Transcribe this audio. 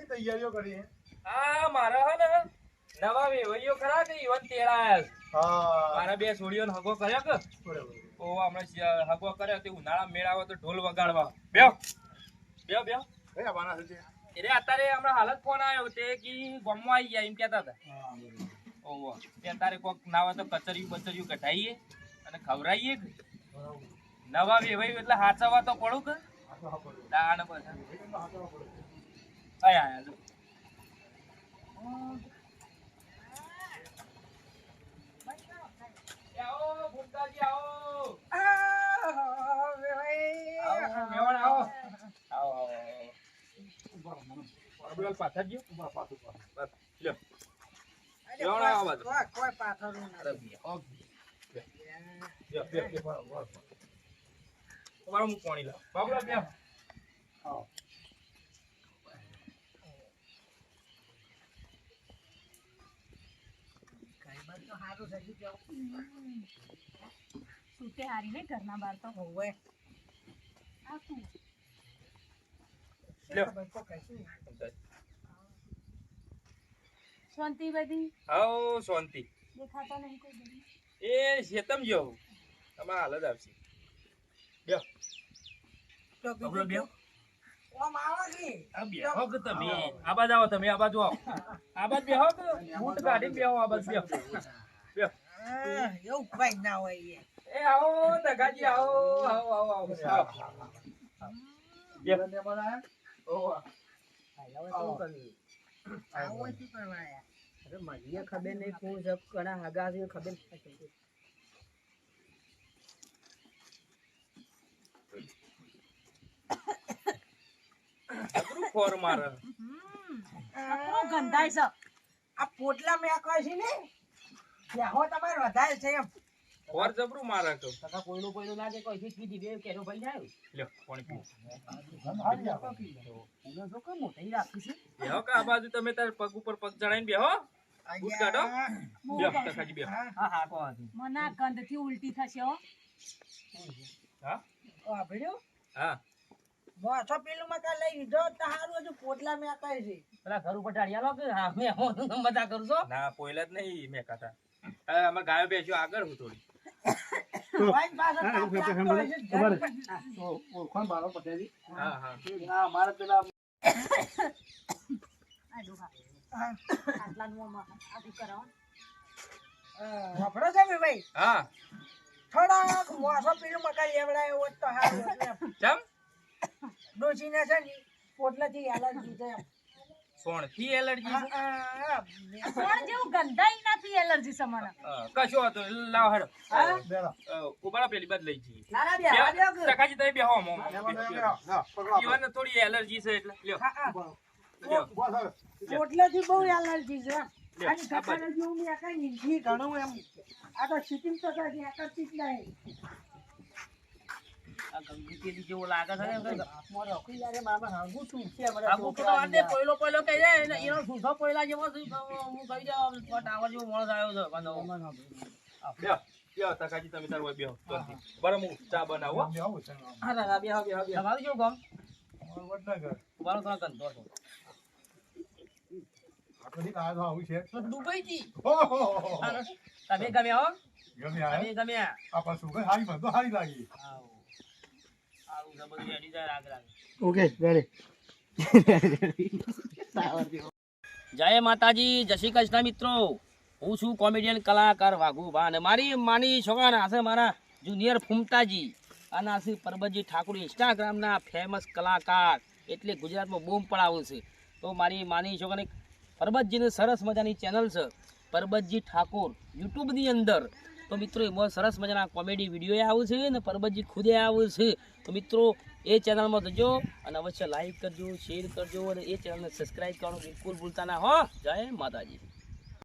તૈયારીઓ કરી મારા હે ને નવા વેવઈઓ ખરા કે ઈવન તેડાયા મારા બે છોડીઓને હગો કર્યો કે ઓ હમણાં હગો કર્યો તે ઉનાળા મેળાવો તો ઢોલ વગાડવા બેહો બેહો બેહો કયા બાના છે એટલે અત્યારે હમણાં હાલત ફોન આવ્યો તે કી ગામમાં આવી ગયા એમ કહેતા હતા ઓહો તે અત્યારે કોક નાવા તો કચરિયું કઢાઈએ અને ખવરાઈએ કે નવા વેવાઈ એટલે હાચવા તો પડું કે દાણ બધા આયા જો આવો ભૂતાજી આવો મેવણ આવો આવો આવો પાથર ગયો પાથર લ્યો મેવણ આવો બાજુ કોઈ પાથર નહીં તમારો હું પાણી લાવ બાબુલા બે આવો સુતે હારી ને ઘરના બહાર તો હોવે આ શું શાંતિ બધી હાઉ શાંતિ દેખાતા નહીં કોઈ બધી એ શેતમ જો તમારા હાલ જ આવશે બેહો તો બીજો બેહો ઓ માવાજી આ બેહો કે તમે આ બાજુ આવો તમે આ બાજુ આવો આ બાજુ બેહો કે બૂટ કાઢી બેહો આ બાજુ બેહો બેહો એવું ભાઈ ના હોય એ આવો તગાજી આવો આવો આવો આવો બેહો ને બનાય ઓ આવો આવો શું કરવાયા અરે મને ખબર નહીં કોણ જબ કણા હગા છે ખબર નથી અકરું ફોર મારે આપણો ગંધાય છે આ પોટલા મે કહે છે ને બેહો તમારે વધારે છે એમ ફોર જબરું મારે તો કાકા કોઈનું લાગે કોઈ થી કીધી બે કેરો ભાઈ જાય લ્યો પાણી પીઓ પૂરો જો કે મોટી રાખી છે બેહો કે આ બાજુ તમે તાર પગ ઉપર પગ ચડાઈને બેહો બૂટ કાઢો બેહો તકાજી બેહો હા કહો મને આ ગંધથી ઉલટી થશે હો હા ઓ ભર્યો હા મોસો પેલું મકા લઈ લીધો તો હારું હજુ પોટલા મે કહે છે પેલા ઘર ઉપર ટાળિયા લો કે હા મે મજા કરું છો ના પોઈલા જ નહીં મેં કાતા અમાર ગાયો બેસ્યો આગળ હું થોડી ભાઈ પાસે કોણ બારો પટેલી હા હા ના મારે પેલા આ ડોહા આટલા નો આદુ કરાવો વફડો છે મે ભાઈ હા થોડા મોસો પેલું મકા લેવડાય હોત તો હારું હતું એમ ચમ ડોસીને છે ને પોટલાથી એલર્જી છે એમ સોણ થી એલર્જી છે કોણ જેવું ગંધાઈ નાથી એલર્જી છે મને કશો હતો લાવ હેડો બેરા ઉબાડા પેલી બાદ લઈ જઈએ ના ના બે તકાજી તમે બેહો મો ના પકડો ઈવન થોડી એલર્જી છે એટલે લ્યો પોટલાથી બહુ એલર્જી છે એમ લ્યો, અને કપાળે જેવું મેં કઈ નીંદી ઘણું એમ આ તો સિટિંગ તો થાય એકરથી જ નહીં આ ગંગી પેલી જેવો લાગે છે ને મોરે ઓકી યાર મામા હાંગુ છું છે મને આગુ તો આને પોઈલો કહી જાય ને એનો સુધો પોઈલા જેવો હું કહી જાવ ટાવર જેવો માણસ આવ્યો છે બંધો બેહો બેહો તકાજી તમે તાર હોય બેહો બરાબર હું ચા બનાવો હા ના બે હવે તમારું કેવું કામ વડનગર તમારો તો ગંધો છો આ કદી કાય તો આવું છે દુબઈ થી ઓહો તમે ગમે હો ગમે તમે ગમે આ પાછું કઈ હારી મને તો હારી લાગી આવો આવું છે બધું એની જાય રાગ રાગ ઓકે રેડી જય માતાજી જય શ્રી કૃષ્ણ મિત્રો હું છું કોમેડિયન કલાકાર વાઘુભા અને મારી માની છોકરાના હશે મારા જુનિયર ફૂમતાજી અને આ છે પરબતજી ઠાકોર ઇન્સ્ટાગ્રામના ફેમસ કલાકાર એટલે ગુજરાતમાં બૂમ પડાવું છે તો મારી માની છોકરાની પરબતજીની સરસ મજાની ચેનલ છે પરબતજી ઠાકોર યુટ્યુબની અંદર તો મિત્રો એમાં સરસ મજાના કોમેડી વિડીયો આવું છે ને પરબતજી ખુદે આવું છે તો મિત્રો એ ચેનલમાં જજો અને અવશ્ય લાઈક કરજો શેર કરજો અને એ ચેનલને સબસ્ક્રાઈબ કરવાનું બિલકુલ ભૂલતા ના હો જય માતાજી